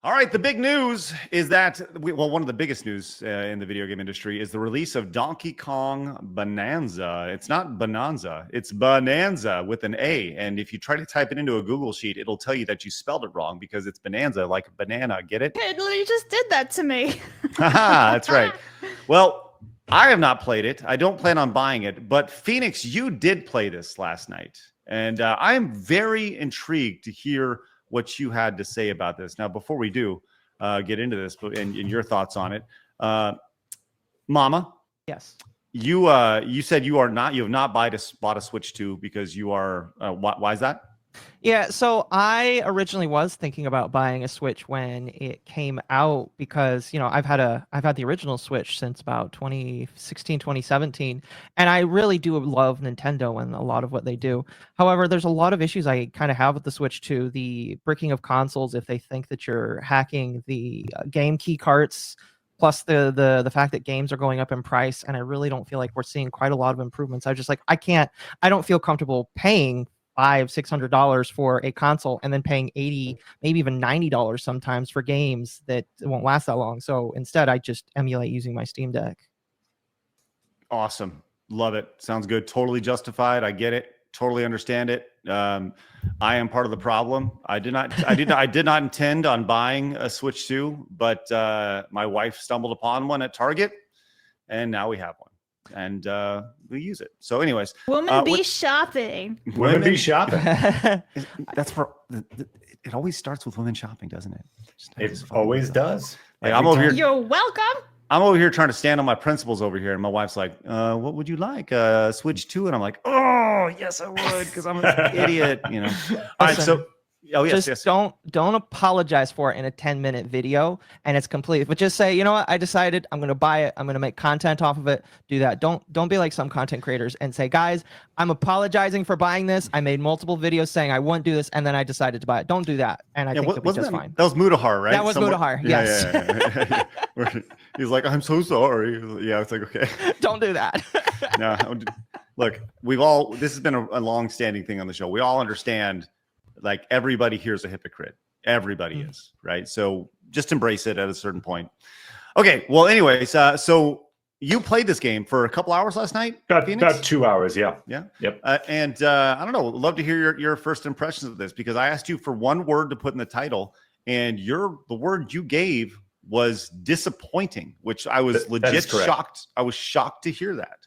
All right, the big news is that, one of the biggest news in the video game industry is the release of Donkey Kong Bonanza. It's not Bonanza, it's Bonanza with an A. And if you try to type it into a Google sheet, it'll tell you that you spelled it wrong because it's Bonanza, like banana. Get it? You just did that to me. That's right. Well, I have not played it. I don't plan on buying it. But Phoenix, you did play this last night. And I'm very intrigued to hear what you had to say about this. Now, before we do get into this and your thoughts on it, Mama. Yes. You said you have not bought a Switch 2 because you are. Why is that? Yeah, so I originally was thinking about buying a Switch when it came out because, I've had the original Switch since about 2016, 2017, and I really do love Nintendo and a lot of what they do. However, there's a lot of issues I kind of have with the Switch 2, the bricking of consoles if they think that you're hacking the game key carts, plus the fact that games are going up in price, and I really don't feel like we're seeing quite a lot of improvements. I don't feel comfortable paying $500-$600 for a console and then paying $80, maybe even $90 sometimes for games that won't last that long. So instead, I just emulate using my Steam Deck. Awesome. Love it. Sounds good. Totally justified. I get it. Totally understand it. I am part of the problem. I did not intend on buying a Switch 2, but my wife stumbled upon one at Target, and now we have one. And we use it. So anyways, women be shopping. Women be shopping. That's for it always starts with women shopping, doesn't it? It always does. Like, I'm over here. You're welcome. I'm over here trying to stand on my principles over here, and my wife's like, what would you like? Switch 2? And I'm like, oh yes, I would, because I'm an idiot, All right, so yes. Don't apologize for it in a 10-minute video and it's complete. But just say, you know what, I decided I'm going to buy it. I'm going to make content off of it. Do that. Don't be like some content creators and say, guys, I'm apologizing for buying this. I made multiple videos saying I wouldn't do this, and then I decided to buy it. Don't do that. And I think it'll be just fine. That was Mudahar, right? That was Mudahar. Yes. Yeah. He's like, I'm so sorry. Yeah, it's like, okay. Don't do that. No, look, this has been a long-standing thing on the show. We all understand. Like, everybody here is a hypocrite. Everybody is, right? So just embrace it at a certain point. Okay. Well, anyways, so you played this game for a couple hours last night? About 2 hours, yeah. Yeah. Yep. And I don't know, love to hear your first impressions of this, because I asked you for one word to put in the title, and the word you gave was disappointing, which I was legit shocked. I was shocked to hear that.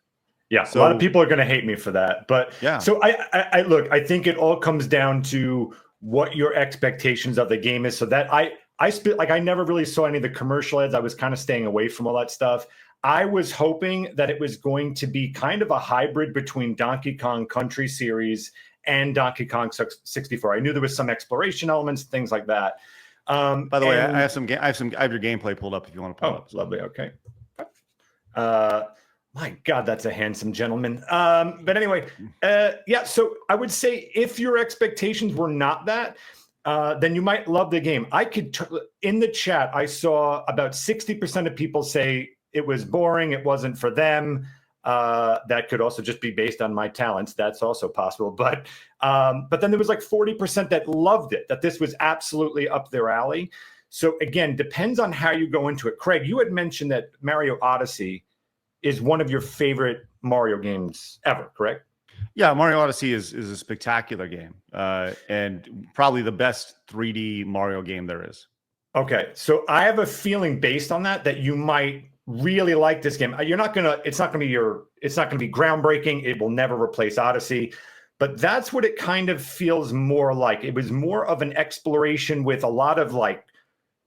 Yeah, so a lot of people are going to hate me for that, but yeah. So I look, I think it all comes down to what your expectations of the game is. So that I never really saw any of the commercial ads. I was kind of staying away from all that stuff. I was hoping that it was going to be kind of a hybrid between Donkey Kong Country Series and Donkey Kong 64. I knew there was some exploration elements, things like that. By the way, I have your gameplay pulled up if you want to pull it up. Lovely. Okay. My God, that's a handsome gentleman. But anyway, yeah. So I would say if your expectations were not that, then you might love the game. In the chat, I saw about 60% of people say it was boring. It wasn't for them. That could also just be based on my talents. That's also possible. But then there was like 40% that loved it, that this was absolutely up their alley. So again, depends on how you go into it. Craig, you had mentioned that Mario Odyssey is one of your favorite Mario games ever, correct? Yeah, Mario Odyssey is a spectacular game, and probably the best 3D Mario game there is. Okay, so I have a feeling based on that you might really like this game. It's not gonna be groundbreaking. It will never replace Odyssey, but that's what it kind of feels more like. It was more of an exploration with a lot of like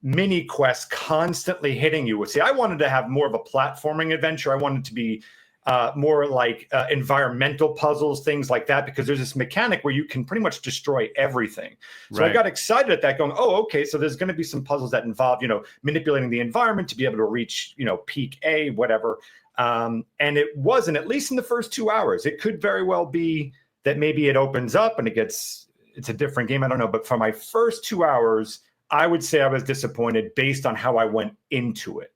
mini quests constantly hitting you. See, I wanted to have more of a platforming adventure. I wanted to be more like environmental puzzles, things like that, because there's this mechanic where you can pretty much destroy everything. So I got excited at that, going, oh, okay, so there's going to be some puzzles that involve, manipulating the environment to be able to reach, peak A, whatever. And it wasn't, at least in the first 2 hours. It could very well be that maybe it opens up and it's a different game. I don't know. But for my first 2 hours, I would say I was disappointed based on how I went into it.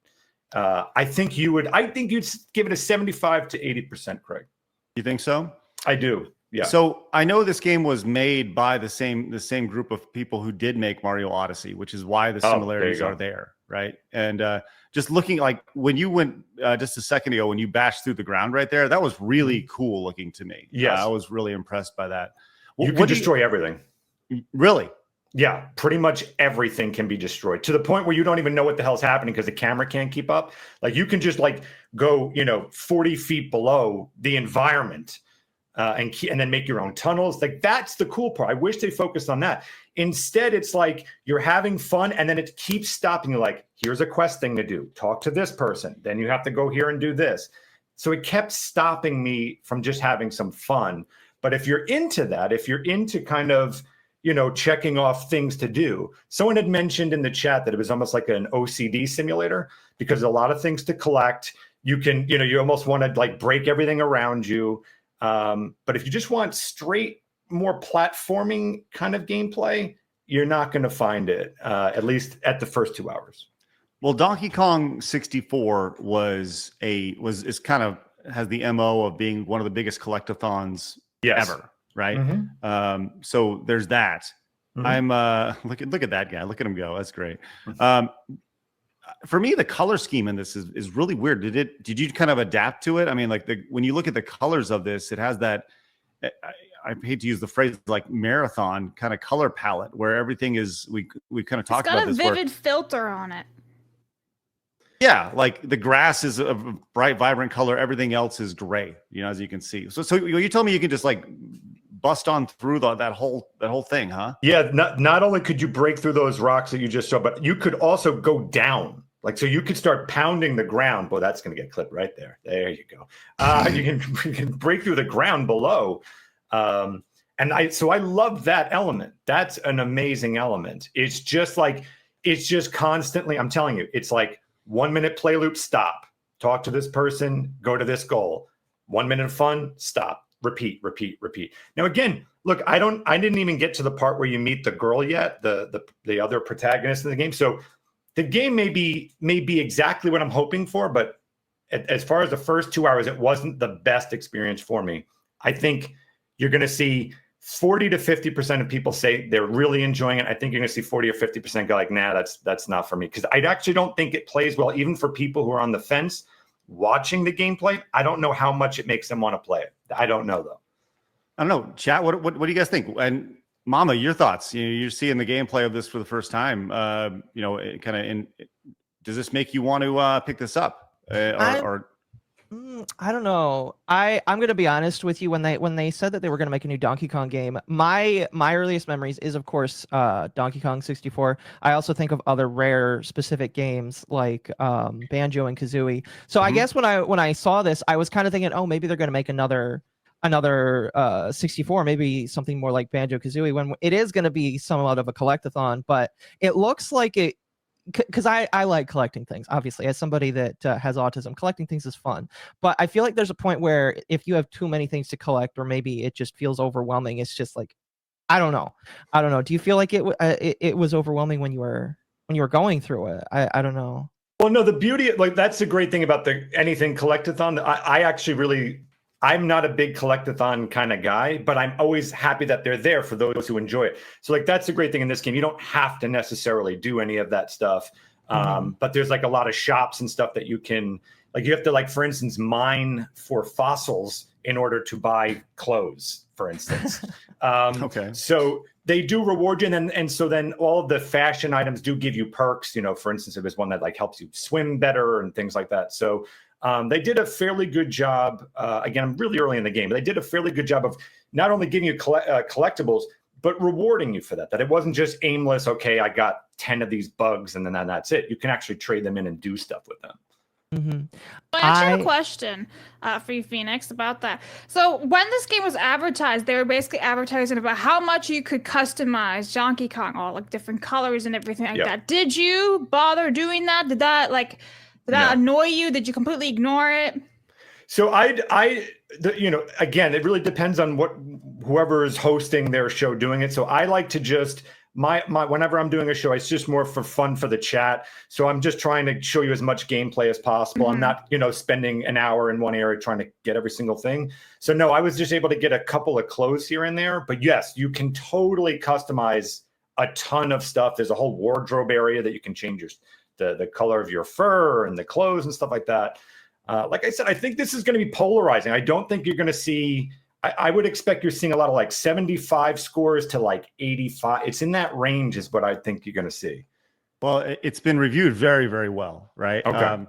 I think you'd give it a 75 to 80%, Craig. You think so? I do. Yeah. So I know this game was made by the same group of people who did make Mario Odyssey, which is why the similarities are there, right? And just looking like when you went just a second ago, when you bashed through the ground right there, that was really cool looking to me. Yes. I was really impressed by that. You can destroy everything. Really? Yeah, pretty much everything can be destroyed to the point where you don't even know what the hell's happening because the camera can't keep up. Like you can just like go, 40 feet below the environment and then make your own tunnels. Like that's the cool part. I wish they focused on that. Instead, it's like you're having fun and then it keeps stopping you. Like, here's a quest thing to do. Talk to this person. Then you have to go here and do this. So it kept stopping me from just having some fun. But if you're into that, if you're into kind of, checking off things to do. Someone had mentioned in the chat that it was almost like an OCD simulator because a lot of things to collect. You can, you almost want to like break everything around you. But if you just want straight, more platforming kind of gameplay, you're not going to find it, at least at the first 2 hours. Well, Donkey Kong 64 is kind of has the MO of being one of the biggest collectathons ever. Right. Mm-hmm. So there's that. Mm-hmm. I'm look at that guy. Look at him go. That's great. For me, the color scheme in this is really weird. Did you kind of adapt to it? I mean, like when you look at the colors of this, it has that I hate to use the phrase like marathon kind of color palette where everything is we kind of talked about this. It's got a vivid filter on it. Yeah, like the grass is a bright, vibrant color. Everything else is gray, as you can see. So you tell me you can just like bust on through that whole thing, huh? Yeah, not only could you break through those rocks that you just saw, but you could also go down. Like, so you could start pounding the ground. Boy, that's going to get clipped right there. There you go. You can break through the ground below. And I love that element. That's an amazing element. It's just constantly, I'm telling you, it's like 1 minute play loop, stop, talk to this person, go to this goal. 1 minute of fun, stop, repeat. Now, again, look, I didn't even get to the part where you meet the girl yet, the other protagonist in the game. So the game may be exactly what I'm hoping for, but as far as the first 2 hours, it wasn't the best experience for me. I think you're going to see 40 to 50% of people say they're really enjoying it. I think you're going to see 40 or 50% go like, nah, that's not for me. Because I actually don't think it plays well, even for people who are on the fence watching the gameplay. I don't know how much it makes them want to play it. I don't know, though. I don't know. Chat, what do you guys think? And Mama, your thoughts? You're seeing the gameplay of this for the first time. Does this make you want to pick this up? I don't know. I'm gonna be honest with you. When they said that they were gonna make a new Donkey Kong game, my earliest memories is of course Donkey Kong 64. I also think of other Rare specific games like Banjo and Kazooie. So I guess when I saw this, I was kind of thinking, oh, maybe they're gonna make another 64, maybe something more like Banjo Kazooie. When it is gonna be somewhat of a collectathon, but it looks like it. Because I like collecting things, obviously, as somebody that has autism, collecting things is fun. But I feel like there's a point where if you have too many things to collect, or maybe it just feels overwhelming, it's just like, I don't know. Do you feel like it was overwhelming when you were going through it? I don't know. Well, no, the beauty, like that's the great thing about anything collectathon. I actually really, I'm not a big collectathon kind of guy, but I'm always happy that they're there for those who enjoy it. So like, that's the great thing in this game. You don't have to necessarily do any of that stuff. But there's like a lot of shops and stuff that you can, like, you have to, like, for instance, mine for fossils in order to buy clothes, for instance. Okay. So they do reward you. And so then all of the fashion items do give you perks. For instance, if there's one that like helps you swim better and things like that. So they did a fairly good job. Again, I'm really early in the game, but they did a fairly good job of not only giving you collectibles, but rewarding you for that. That it wasn't just aimless, okay, I got 10 of these bugs and then that's it. You can actually trade them in and do stuff with them. I actually have a question for you, Phoenix, about that. So when this game was advertised, they were basically advertising about how much you could customize Donkey Kong, all like different colors and everything like that. Did you bother doing that? Did that annoy you? Did you completely ignore it? So again, it really depends on whoever is hosting their show doing it. So I like to just my whenever I'm doing a show, it's just more for fun for the chat. So I'm just trying to show you as much gameplay as possible. I'm not, spending an hour in one area trying to get every single thing. So no, I was just able to get a couple of clothes here and there. But yes, you can totally customize a ton of stuff. There's a whole wardrobe area that you can change the color of your fur and the clothes and stuff like that. Like I said, I think this is going to be polarizing. I don't think you're going to see. I would expect you're seeing a lot of like 75 scores to like 85. It's in that range is what I think you're going to see. Well, it's been reviewed very, very well, right? Okay.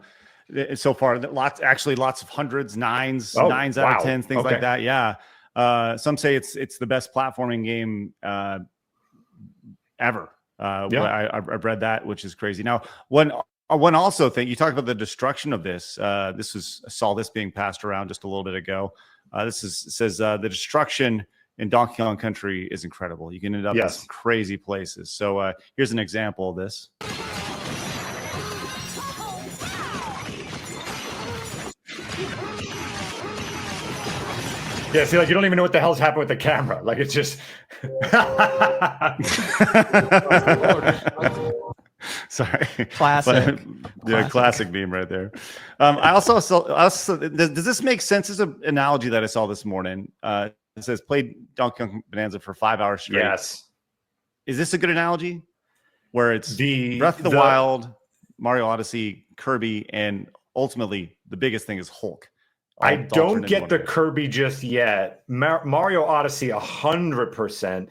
So far, lots of hundreds, nines out of 10s, things like that. Yeah. Some say it's the best platforming game ever. I've read that, which is crazy. Now, one also thing, you talked about the destruction of this. I saw this being passed around just a little bit ago. Says the destruction in Donkey Kong Country is incredible. You can end up in some crazy places. So here's an example of this. Yeah, see, like you don't even know what the hell's happened with the camera. Like it's just. Sorry. Classic. Classic meme right there. I also does this make sense as an analogy that I saw this morning? It says played Donkey Kong Bonanza for 5 hours straight. Yes. Is this a good analogy? Where it's the Breath of the Wild, Mario Odyssey, Kirby, and ultimately the biggest thing is Hulk. I don't get the Kirby just yet. Mario Odyssey 100%.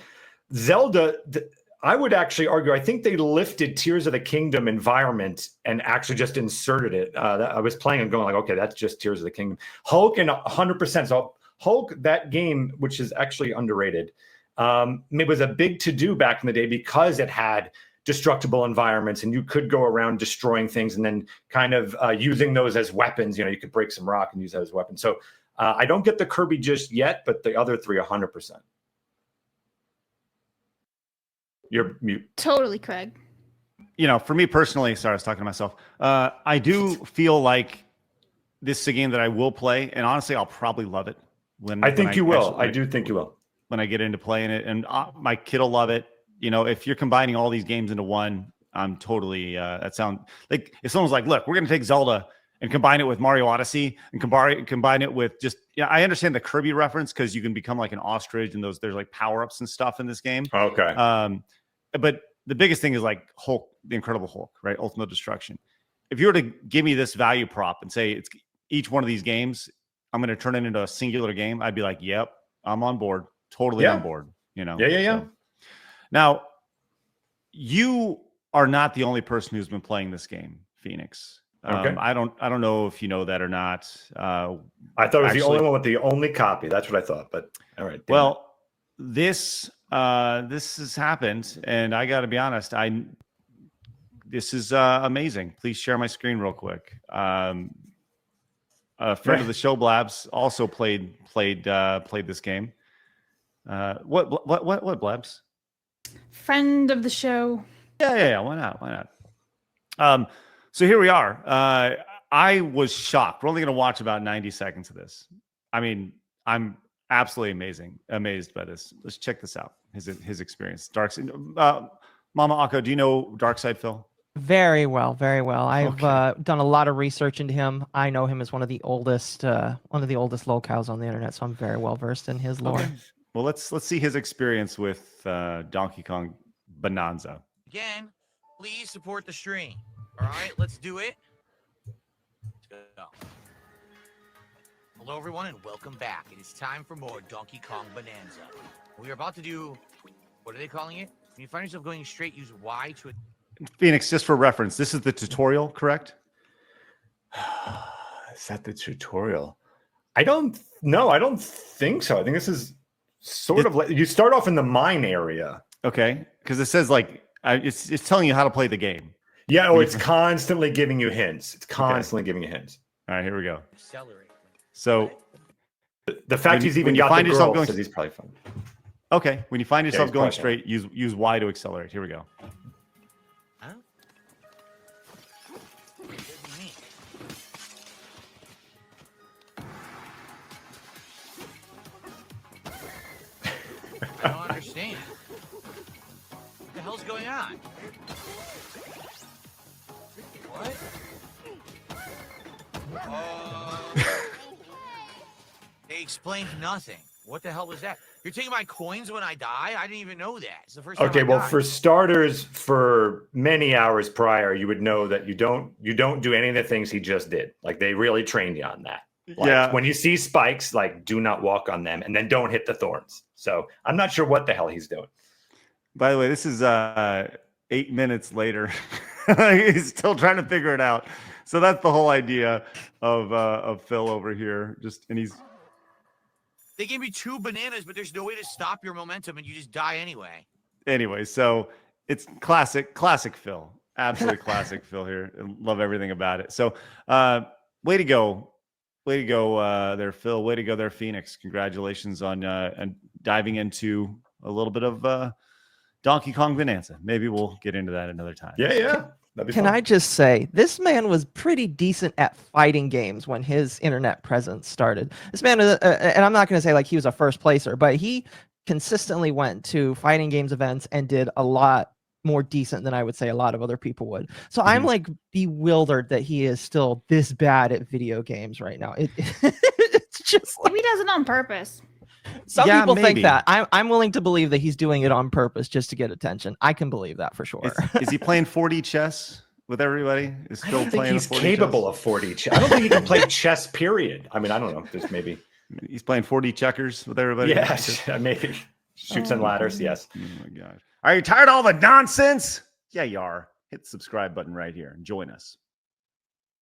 Zelda. I would actually argue, I think they lifted Tears of the Kingdom environment and actually just inserted it. I was playing and going like, okay, that's just Tears of the Kingdom. Hulk and 100%. So Hulk, that game, which is actually underrated, it was a big to-do back in the day because it had destructible environments and you could go around destroying things and then kind of using those as weapons. You could break some rock and use that as weapons. So I don't get the Kirby just yet, but the other three, 100%. You're mute. Totally, Craig. For me personally, sorry, I was talking to myself. I do feel like this is a game that I will play, and honestly, I'll probably love it. I do think you will. When I get into playing it, and my kid will love it. If you're combining all these games into one, I'm totally. That sounds like if someone's like, "Look, we're going to take Zelda and combine it with Mario Odyssey and combine it with just." Yeah, I understand the Kirby reference because you can become like an ostrich, and there's like power ups and stuff in this game. Okay. But the biggest thing is like Hulk, the Incredible Hulk, right? Ultimate Destruction. If you were to give me this value prop and say it's each one of these games, I'm going to turn it into a singular game, I'd be like, yep, I'm on board. Totally on board. Yeah. So. Now, you are not the only person who's been playing this game, Phoenix. Okay. I don't know if you know that or not. I thought it was the only one with the only copy. That's what I thought. But all right. Well, this has happened, and I got to be honest. This is amazing. Please share my screen real quick. A friend of the show, Blabs, also played this game. What Blabs? Friend of the show. Yeah. Why not? So here we are. I was shocked. We're only going to watch about 90 seconds of this. I mean, I'm absolutely amazed by this. Let's check this out. His experience. Darkside. Mama Akko, do you know Darkside, Phil? Very well. I've done a lot of research into him. I know him as one of the oldest locales on the internet, so I'm very well versed in his lore. Okay. Well, let's see his experience with Donkey Kong Bonanza. Again, please support the stream. All right, let's do it. Let's go. Hello, everyone, and welcome back. It is time for more Donkey Kong Bonanza. We are about to do, what are they calling it? When you find yourself going straight, use Y to... Phoenix, just for reference, this is the tutorial, correct? Is that the tutorial? I don't know. I don't think so. I think this is sort of like you start off in the mine area. Okay, because it says like it's telling you how to play the game. Yeah. Oh, it's constantly giving you hints. It's constantly giving you hints. All right, here we go. Accelerate. So the fact he's even got the girl says he's probably fun. Okay, when you find yourself going straight, use Y to accelerate. Here we go. Huh? I don't understand. What the hell going on? What? They explained nothing. What the hell was that? You're taking my coins when I die? I didn't even know that. It's the first time. Okay, I well, died. for starters, for many hours prior, you would know that you don't do any of the things he just did. Like, they really trained you on that. Like, Yeah. when you see spikes, like, do not walk on them, and then don't hit the thorns. So I'm not sure what the hell he's doing. By the way, this is 8 minutes later. He's still trying to figure it out. So that's the whole idea of Phil over here. They gave me 2 bananas, but there's no way to stop your momentum, and you just die anyway. Anyway, so it's classic Phil. Absolutely classic Phil here. Love everything about it. So way to go there, Phil. Way to go there, Phoenix. Congratulations on diving into a little bit of Donkey Kong Bonanza. Maybe we'll get into that another time. Yeah. That'd be Can fun. I just say, this man was pretty decent at fighting games when his internet presence started. This man, and I'm not going to say like he was a first placer, but he consistently went to fighting games events and did a lot more decent than I would say a lot of other people would. So I'm like bewildered that he is still this bad at video games right now. It's just like, Maybe he does it on purpose. some Yeah, people maybe. think that. I'm willing to believe that he's doing it on purpose just to get attention. I can believe that for sure. Is he playing 4D chess with everybody? Is I Phil don't think playing he's 4D capable chess? of 4D chess. I don't think he can play chess, period. I mean, I don't know. Just maybe. He's playing 4D checkers with everybody? Yes, maybe. Shoots and ladders, yes. Oh my God. Are you tired of all the nonsense? Yeah, you are. Hit the subscribe button right here and join us.